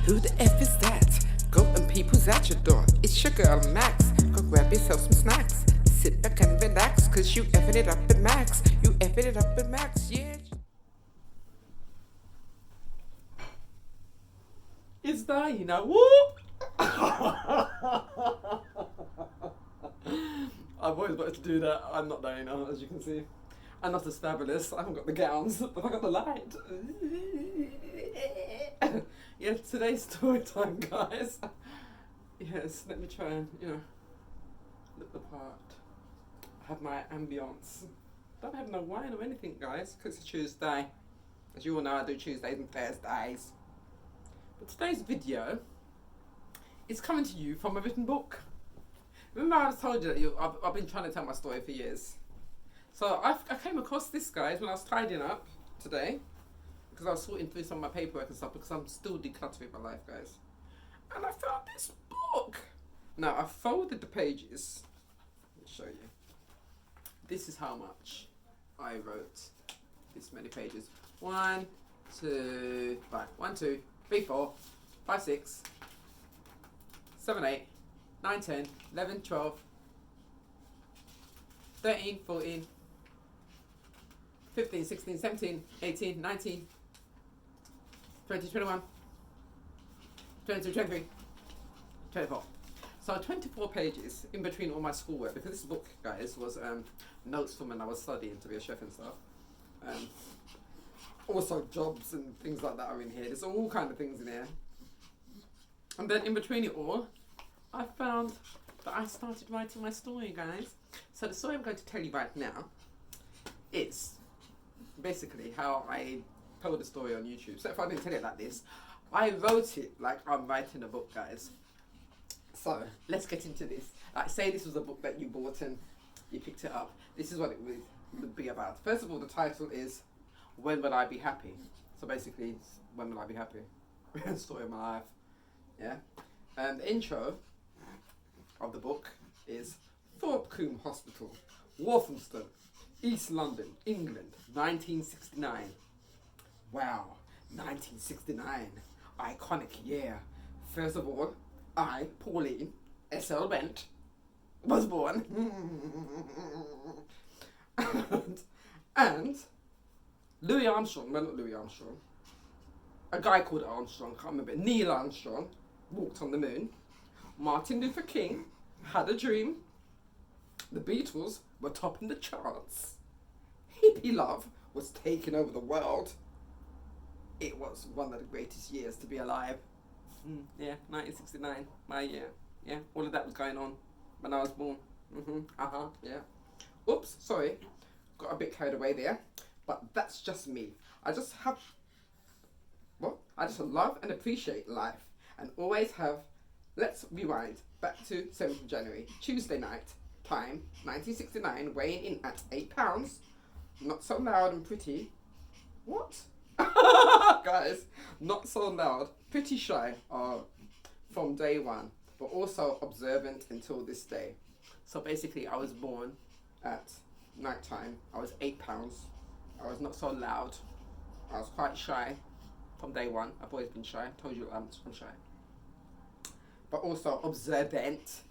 Who the F is that? Go and people's at your door. It's your girl Max. Go grab yourself some snacks. Sit back and relax, cause you effing it up at Max. You effing it up at Max, yeah. It's dying now. Whoop! I've always wanted to do that. I'm not dying now, as you can see. I'm not as fabulous. I haven't got the gowns, but I got the light. Yeah, today's story time, guys. Yes, let me try and, look the part. Have my ambience. Don't have no wine or anything, guys, because it's Tuesday. As you all know, I do Tuesdays and Thursdays. But today's video is coming to you from a written book. Remember I told you that I've been trying to tell my story for years. So I came across this, guys, when I was tidying up today, because I was sorting through some of my paperwork and stuff, because I'm still decluttering my life, guys. And I found this book. Now, I folded the pages. Let me show you. This is how much I wrote this many pages. 1, 2, 3, 4, 5, 6, 7, 8, 9, 10, 11, 12, 13, 14, 15, 16, 17, 18, 19, 20, 21, 22, 23, 24. So 24 pages in between all my schoolwork, because this book, guys, was notes from when I was studying to be a chef and stuff. Also jobs and things like that are in here. There's all kind of things in here. And then in between it all, I found that I started writing my story, guys. So the story I'm going to tell you right now is basically how I told the story on YouTube. So if I didn't tell it like this, I wrote it like I'm writing a book, guys. So let's get into this. Like, say this was a book that you bought and you picked it up. This is what it would be about. First of all, the title is When Will I Be Happy? So basically, it's when will I be happy? Story of my life. Yeah. And the intro of the book is Thorpe Combe Hospital, Walthamstow, East London, England, 1969. Wow, 1969. Iconic year. First of all, I, Pauline, S.L. Bent, was born. and Louis Armstrong, well, not Louis Armstrong, a guy called Armstrong, can't remember, Neil Armstrong, walked on the moon. Martin Luther King had a dream. The Beatles were topping the charts. Hippie love was taking over the world. It was one of the greatest years to be alive. Yeah, 1969, my year. Yeah, all of that was going on when I was born. Yeah. Oops, sorry. Got a bit carried away there. But that's just me. I just love and appreciate life. And always have, let's rewind back to 7th of January, Tuesday night, time, 1969, weighing in at 8 pounds. Not so loud and pretty. What? Guys, not so loud, pretty shy from day one, but also observant until this day. So basically, I was born at night time. I was 8 pounds. I was not so loud. I was quite shy from day one. I've always been shy. I told you I'm shy. But also observant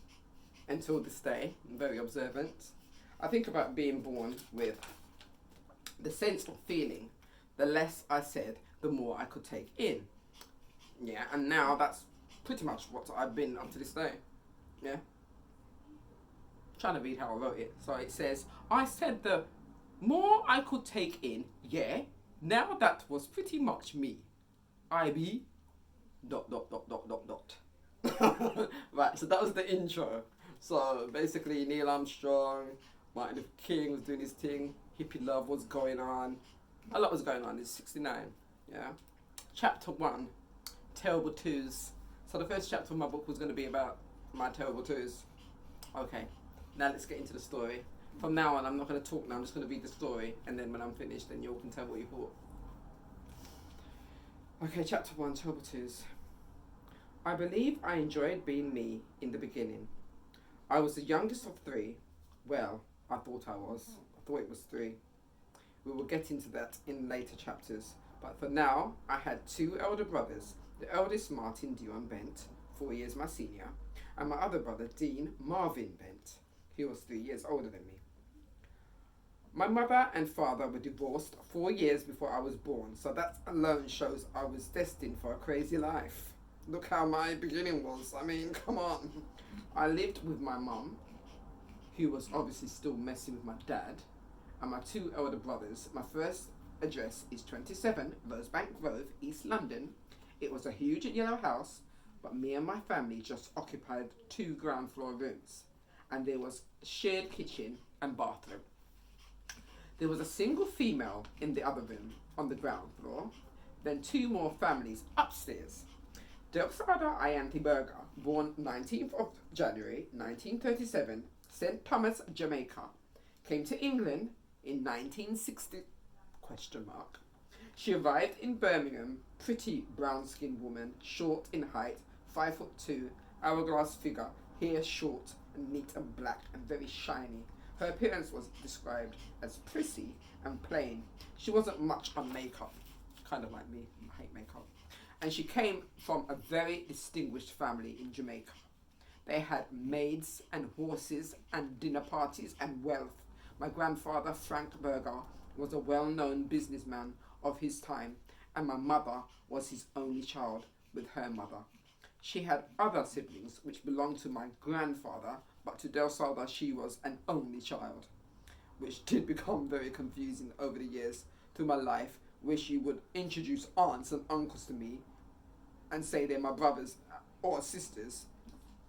until this day. I'm very observant. I think about being born with the sense of feeling. The less I said, the more I could take in. Yeah, and now that's pretty much what I've been up to this day. Yeah. Trying to read how I wrote it. So it says, I said the more I could take in, yeah, now that was pretty much me. I be ... Right, so that was the intro. So basically Neil Armstrong, Martin Luther King was doing his thing, hippie love was going on. A lot was going on. It's 69, yeah. Chapter 1, terrible twos. So the first chapter of my book was going to be about my terrible twos. Okay, now let's get into the story. From now on, I'm not going to talk now, I'm just going to read the story, and then when I'm finished, then you all can tell what you thought. Okay, chapter 1, terrible twos. I believe I enjoyed being me in the beginning. I was the youngest of 3. Well, I thought I was. I thought it was 3. We will get into that in later chapters. But for now, I had 2 elder brothers The eldest, Martin Dion Bent, 4 years my senior, and my other brother, Dean Marvin Bent. He was 3 years older than me. My mother and father were divorced 4 years before I was born, so that alone shows I was destined for a crazy life. Look how my beginning was. I mean, come on. I lived with my mum, who was obviously still messing with my dad, and my 2 elder brothers. My first address is 27 Rosebank Grove, East London. It was a huge yellow house, but me and my family just occupied 2 ground floor rooms, and there was shared kitchen and bathroom. There was a single female in the other room on the ground floor, then 2 more families upstairs. Delxada Ayanti Berger, born 19th of January 1937, St. Thomas, Jamaica, came to England in 1960, ? She arrived in Birmingham, pretty brown-skinned woman, short in height, 5'2", hourglass figure, hair short and neat and black and very shiny. Her appearance was described as prissy and plain. She wasn't much on makeup, kind of like me, I hate makeup. And she came from a very distinguished family in Jamaica. They had maids and horses and dinner parties and wealth. My grandfather, Frank Berger, was a well-known businessman of his time, and my mother was his only child with her mother. She had other siblings which belonged to my grandfather, but to Delxada she was an only child, which did become very confusing over the years through my life, where she would introduce aunts and uncles to me and say they're my brothers or sisters.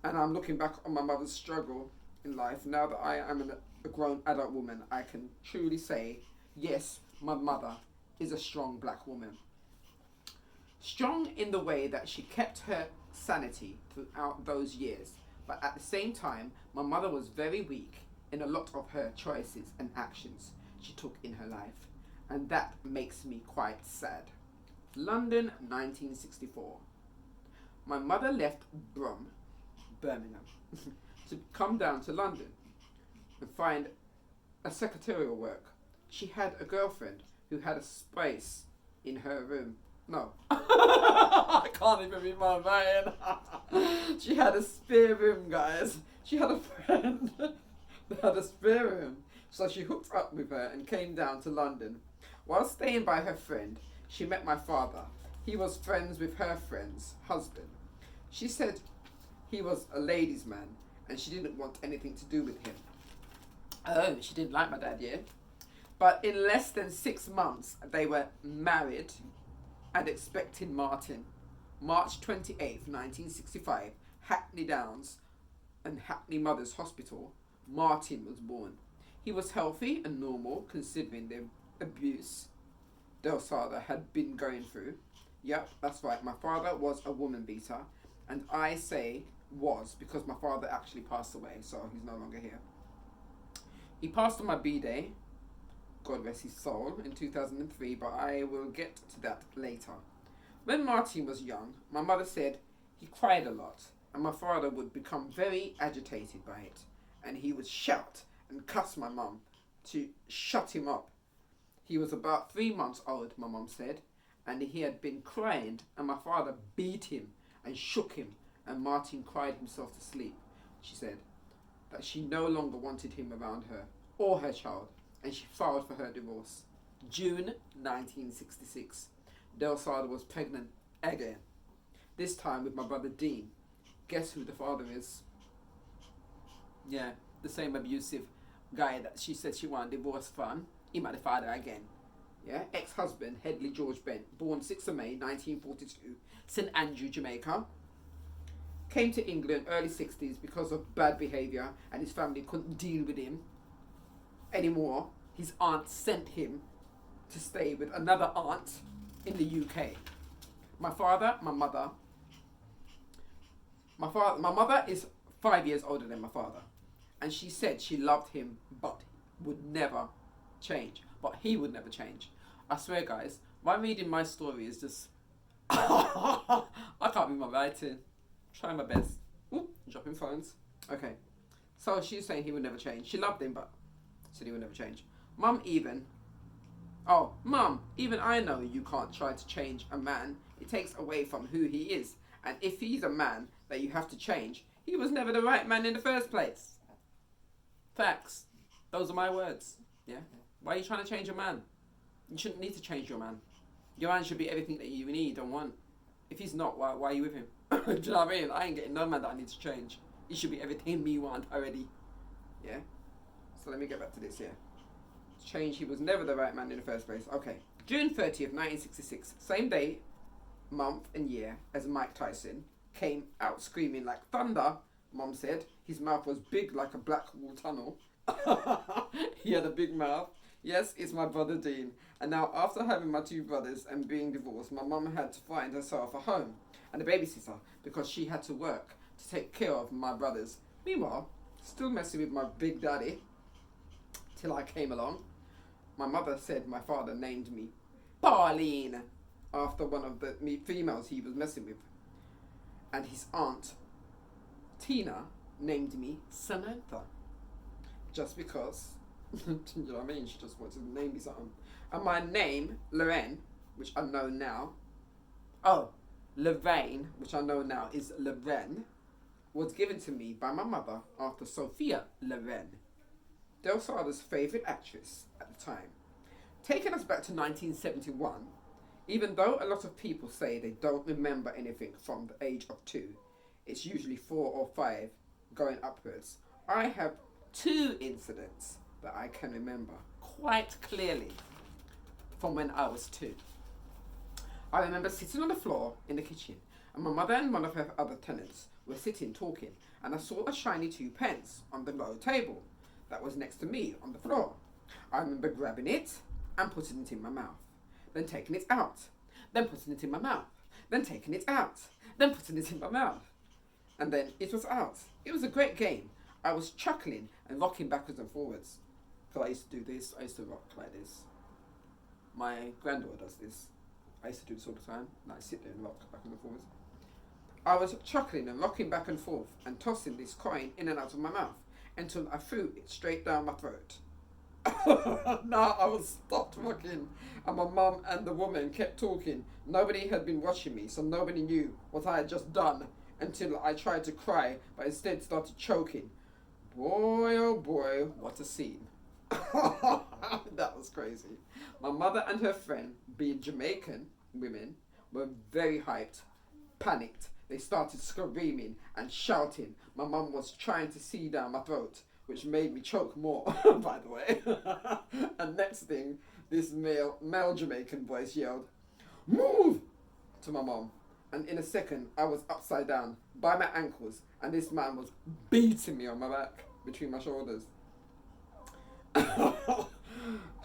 And I'm looking back on my mother's struggle in life. Now that I am a grown adult woman, I can truly say, yes, my mother is a strong black woman. Strong in the way that she kept her sanity throughout those years, but at the same time, my mother was very weak in a lot of her choices and actions she took in her life, and that makes me quite sad. London, 1964. My mother left Birmingham, to come down to London and find a secretarial work. She had a girlfriend who had a space in her room. No. I can't even read my mind. She had a spare room, guys. She had a friend that had a spare room. So she hooked up with her and came down to London. While staying by her friend, she met my father. He was friends with her friend's husband. She said he was a ladies' man and she didn't want anything to do with him. Oh, she didn't like my dad, yeah? But in less than 6 months, they were married and expecting Martin. March 28th, 1965, Hackney Downs and Hackney Mothers Hospital, Martin was born. He was healthy and normal considering the abuse Delxada had been going through. Yep, that's right, my father was a woman beater, and I say was because my father actually passed away, so he's no longer here. He passed on my B-Day, God rest his soul, in 2003, but I will get to that later. When Martin was young, my mother said he cried a lot, and my father would become very agitated by it, and he would shout and cuss my mum to shut him up. He was about 3 months old, my mum said, and he had been crying, and my father beat him and shook him, and Martin cried himself to sleep. She said that she no longer wanted him around her or her child, and she filed for her divorce. June 1966, Delxada was pregnant again, this time with my brother Dean. Guess who the father is? Yeah, the same abusive guy that she said she wanted divorce from. He might the father again. Yeah, ex-husband Headley George Bent, born 6th of May 1942, St Andrew, Jamaica. Came to England early 60s because of bad behaviour, and his family couldn't deal with him anymore. His aunt sent him to stay with another aunt in the UK. My mother is 5 years older than my father, and she said she loved him but would never change. But he would never change. I swear, guys, my reading my story is just I can't read my writing. Trying my best. Ooh, dropping phones. Okay. So she's saying he would never change. She loved him, but said he would never change. Mum, even I know you can't try to change a man It takes away from who he is. And if he's a man that you have to change, he was never the right man in the first place. Facts. Those are my words. Yeah? Why are you trying to change a man? You shouldn't need to change your man. Your man should be everything that you need and want. If he's not, why are you with him? Do you know what I mean? I ain't getting no man that I need to change. He should be everything me want already. Yeah? So let me get back to this here. Change, he was never the right man in the first place. Okay. June 30th, 1966. Same day, month and year as Mike Tyson came out screaming like thunder. Mom said his mouth was big like a black wall tunnel. He had a big mouth. Yes, it's my brother Dean. And now after having my two brothers and being divorced, my mum had to find herself a home and a babysitter because she had to work to take care of my brothers. Meanwhile, still messing with my big daddy till I came along. My mother said my father named me Pauline after one of the females he was messing with. And his aunt Tina named me Samantha. Just because, you know what I mean? She just wanted to name me something. And my name, Lorraine, which I know now. Oh, Lorraine, which I know now is Lorraine, was given to me by my mother after Sophia Loren, Del Sardo's favourite actress at the time. Taking us back to 1971, even though a lot of people say they don't remember anything from the age of 2, it's usually 4 or 5 going upwards. I have 2 incidents that I can remember quite clearly from when I was 2. I remember sitting on the floor in the kitchen and my mother and one of her other tenants were sitting talking, and I saw a shiny 2 pence on the low table that was next to me on the floor. I remember grabbing it and putting it in my mouth, then taking it out, then putting it in my mouth, then taking it out, then putting it in my mouth. And then it was out. It was a great game. I was chuckling and rocking backwards and forwards. Because I used to do this, I used to rock like this. My granddaughter does this. I used to do this all the time. And I sit there and rock backwards and forwards. I was chuckling and rocking back and forth and tossing this coin in and out of my mouth until I threw it straight down my throat. Now I was stopped rocking and my mum and the woman kept talking. Nobody had been watching me, so nobody knew what I had just done until I tried to cry but instead started choking. Boy, oh boy, what a scene. That was crazy. My mother and her friend, being Jamaican women, were very hyped, panicked. They started screaming and shouting. My mum was trying to see down my throat, which made me choke more, by the way. And next thing, this male Jamaican voice yelled, "Move!" to my mum. And in a second, I was upside down by my ankles, and this man was beating me on my back between my shoulders.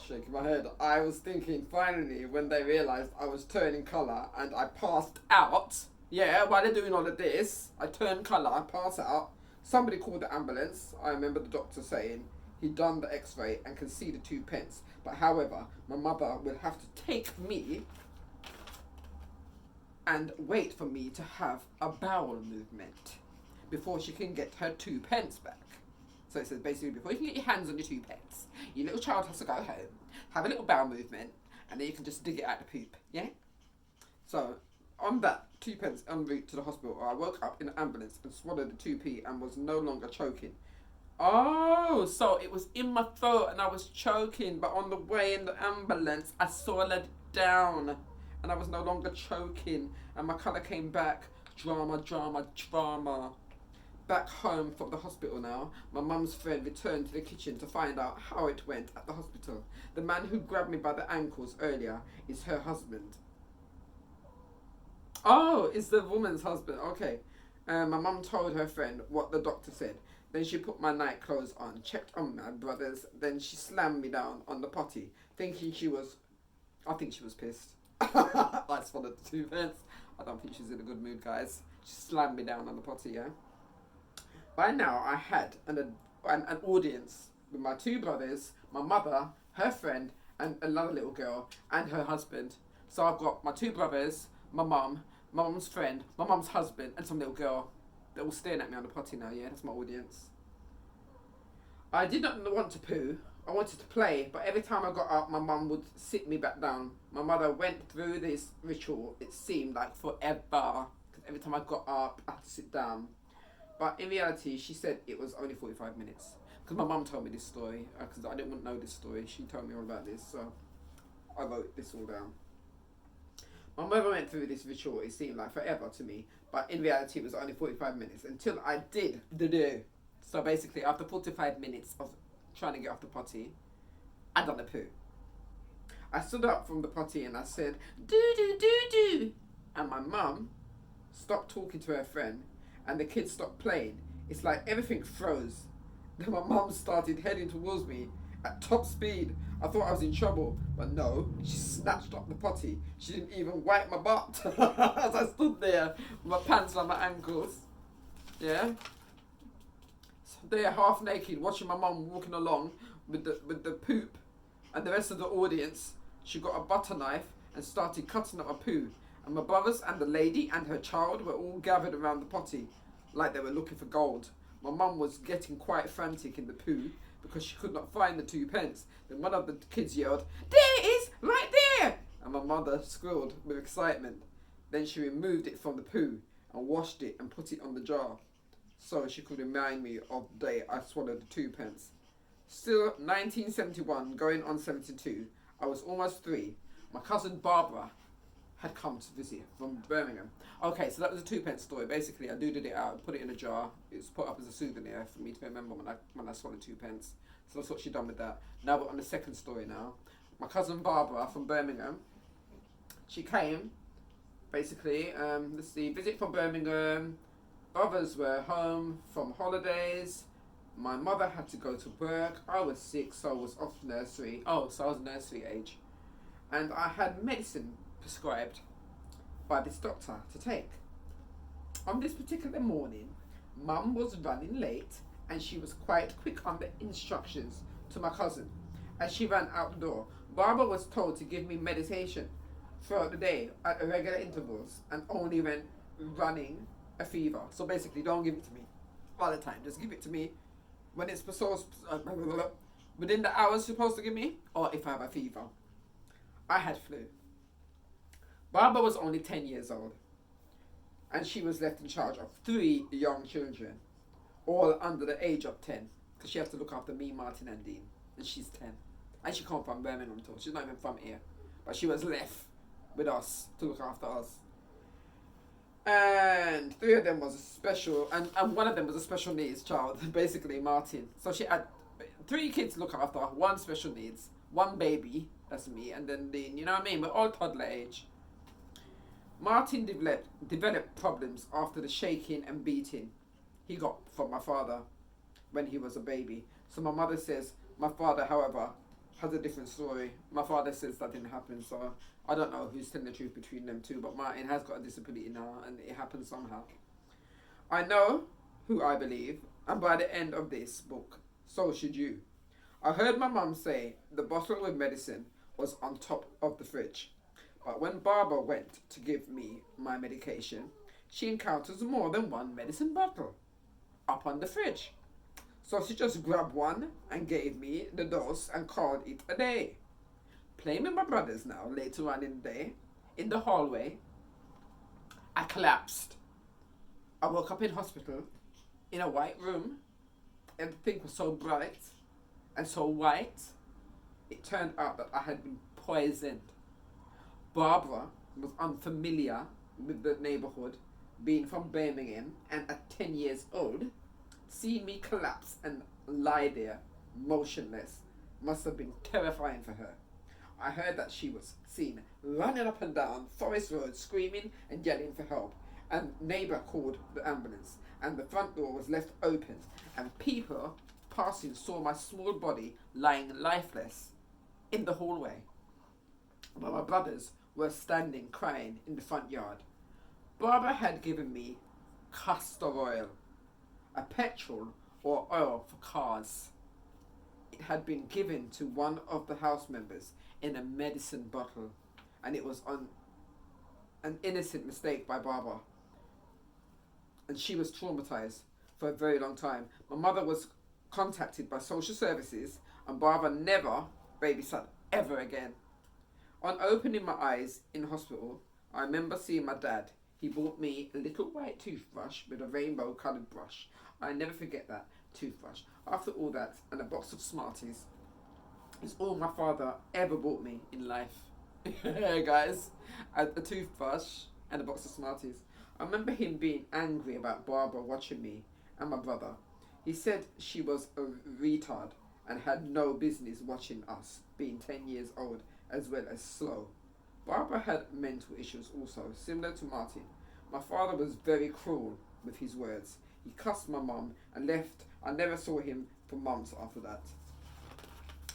Shaking my head. I was thinking, finally, when they realised I was turning colour and I passed out. Yeah, while they're doing all of this, I turned colour, I passed out. Somebody called the ambulance. I remember the doctor saying he'd done the x-ray and can see the 2 pence. But however, my mother will have to take me and wait for me to have a bowel movement before she can get her 2 pence back. So it says basically, before you can get your hands on your 2 pence, your little child has to go home, have a little bowel movement, and then you can just dig it out the poop, yeah? So, on that 2 pence en route to the hospital, I woke up in an ambulance and swallowed the 2p and was no longer choking. Oh, so it was in my throat and I was choking, but on the way in the ambulance, I swallowed it down and I was no longer choking and my colour came back. Drama, drama, drama. Back home from the hospital now, my mum's friend returned to the kitchen to find out how it went at the hospital. The man who grabbed me by the ankles earlier is her husband. Oh, it's the woman's husband. Okay. My mum told her friend what the doctor said. Then she put my night clothes on, checked on my brothers. Then she slammed me down on the potty, thinking I think she was pissed. I swallowed the 2 pence. I don't think she's in a good mood, guys. She slammed me down on the potty, yeah? By now, I had an audience with my 2 brothers, my mother, her friend, and another little girl, and her husband. So I've got my 2 brothers, my mum, my mum's friend, my mum's husband, and some little girl. They're all staring at me on the potty now, yeah? That's my audience. I did not want to poo, I wanted to play, but every time I got up, my mum would sit me back down. My mother went through this ritual, it seemed like forever, because every time I got up, I had to sit down. But in reality, she said it was only 45 minutes. Because my mum told me this story, because I didn't know this story. She told me all about this, so I wrote this all down. My mother went through this ritual, it seemed like forever to me, but in reality it was only 45 minutes until I did the do. So basically, after 45 minutes of trying to get off the potty, I done the poo. I stood up from the potty and I said, do do do do. And my mum stopped talking to her friend and the kids stopped playing. It's like everything froze. Then my mum started heading towards me at top speed. I thought I was in trouble, but no, she snatched up the potty. She didn't even wipe my butt as I stood there with my pants on my ankles. Yeah? So there, half naked, watching my mum walking along with the poop, and the rest of the audience. She got a butter knife and started cutting up my poo. And my brothers and the lady and her child were all gathered around the potty like they were looking for gold. My mum was getting quite frantic in the poo because she could not find the 2 pence. Then one of the kids yelled, "There it is, right there!" And my mother squealed with excitement. Then she removed it from the poo and washed it and put it on the jar so she could remind me of the day I swallowed the 2 pence. Still 1971, going on 72, I was almost 3. My cousin Barbara had come to visit from Birmingham. Okay, so that was a 2 pence story. Basically, I doodled it out, put it in a jar. It was put up as a souvenir for me to remember when I swallowed 2 pence. So that's what she done with that. Now we're on the second story now. My cousin Barbara from Birmingham, she came, basically, let's see, visit from Birmingham. Others were home from holidays. My mother had to go to work. I was sick, so I was off nursery. Oh, so I was nursery age. And I had medicine prescribed by this doctor to take. On this particular morning, Mum was running late and she was quite quick on the instructions to my cousin. As she ran out the door, Barbara was told to give me medication throughout the day at irregular intervals and only when running a fever. So basically, don't give it to me all the time. Just give it to me when it's within the hours supposed to give me, or if I have a fever. I had flu. Barbara was only 10 years old, and she was left in charge of 3 young children, all under the age of 10, because she has to look after me, Martin, and Dean, and she's 10. And she come from Birmingham too. She's not even from here, but she was left with us to look after us. And 3 of them was a special, and one of them was a special needs child, basically Martin. So she had 3 kids to look after, 1 special needs, 1 baby, that's me, and then Dean, you know what I mean? We're all toddler age. Martin developed problems after the shaking and beating he got from my father when he was a baby. So my mother says, my father, however, has a different story. My father says that didn't happen, so I don't know who's telling the truth between them two, but Martin has got a disability now and it happened somehow. I know who I believe, and by the end of this book, so should you. I heard my mum say the bottle with medicine was on top of the fridge. But when Barbara went to give me my medication, she encounters more than 1 medicine bottle up on the fridge. So she just grabbed 1 and gave me the dose and called it a day. Playing with my brothers now, later on in the day, in the hallway, I collapsed. I woke up in hospital in a white room. Everything was so bright and so white. It turned out that I had been poisoned. Barbara was unfamiliar with the neighborhood, being from Birmingham, and at 10 years old, seeing me collapse and lie there, motionless, must have been terrifying for her. I heard that she was seen running up and down Forest Road, screaming and yelling for help, and neighbour called the ambulance, and the front door was left open, and people passing saw my small body lying lifeless in the hallway, while my brothers were standing crying in the front yard. Barbara had given me castor oil, a petrol or oil for cars. It had been given to one of the house members in a medicine bottle, and it was on an innocent mistake by Barbara. And she was traumatized for a very long time. My mother was contacted by social services and Barbara never babysat ever again. On opening my eyes in hospital, I remember seeing my dad. He bought me a little white toothbrush with a rainbow coloured brush. I never forget that toothbrush. After all that, and a box of Smarties is all my father ever bought me in life. Guys, a toothbrush and a box of Smarties. I remember him being angry about Barbara watching me and my brother. He said she was a retard and had no business watching us, being 10 years old as well as slow. Barbara had mental issues also, similar to Martin. My father was very cruel with his words. He cussed my mum and left. I never saw him for months after that.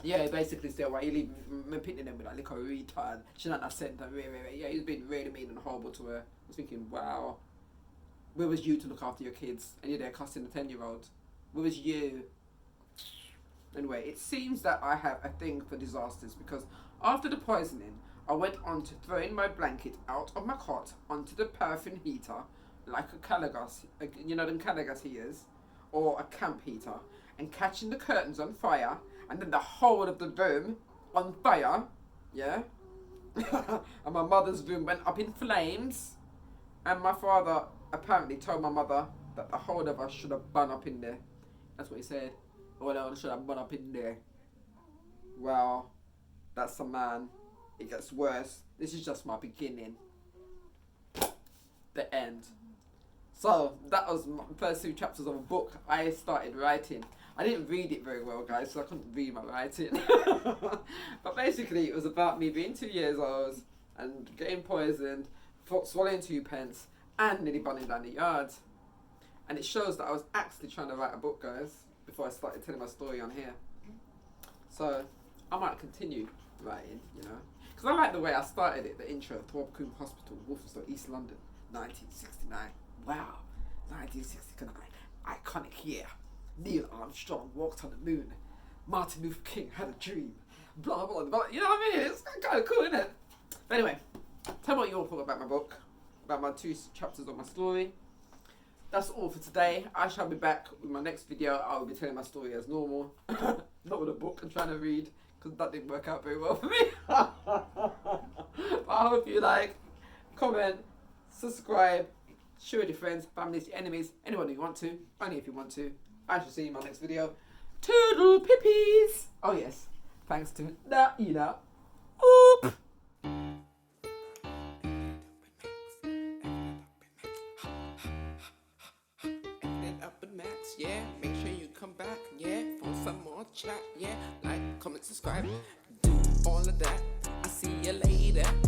Yeah, he basically said, why you leave me pitting them with that little retard? She not sent her. Yeah, he's been really mean and horrible to her. I was thinking, wow, where was you to look after your kids? And you're there cussing a 10-year-old. Where was you? Anyway, it seems that I have a thing for disasters because after the poisoning, I went on to throwing my blanket out of my cot onto the paraffin heater, like a Calagas, you know them Calagas heaters, or a camp heater, and catching the curtains on fire, and then the whole of the room on fire, yeah? And my mother's room went up in flames, and my father apparently told my mother that the whole of us should have burned up in there. That's what he said. All of us should have burned up in there. Well, that's a man. It gets worse. This is just my beginning. The end. So, that was my first 2 chapters of a book I started writing. I didn't read it very well, guys, so I couldn't read my writing. But basically, it was about me being 2 years old and getting poisoned, swallowing 2 pence, and nearly burning down the yard. And it shows that I was actually trying to write a book, guys, before I started telling my story on here. So, I might continue writing, you know. Because I like the way I started it, the intro, Thorpe Hospital, Walthamstow, East London, 1969. Wow, 1969, iconic year. Neil Armstrong walked on the moon. Martin Luther King had a dream. Blah, blah, blah. You know what I mean? It's kind of cool, isn't it? But anyway, tell me what you all thought about my book, about my 2 chapters of my story. That's all for today. I shall be back with my next video. I will be telling my story as normal. Not with a book I'm trying to read, because that didn't work out very well for me. But I hope you like, comment, subscribe, share with your friends, families, your enemies, anyone you want to, only if you want to. I shall see you in my next video. Toodle pippies! Oh yes, thanks to Naina. Oop! Yeah, make sure you come back, yeah, for some more chat, yeah, like, comment, subscribe, do all of that, I'll see you later.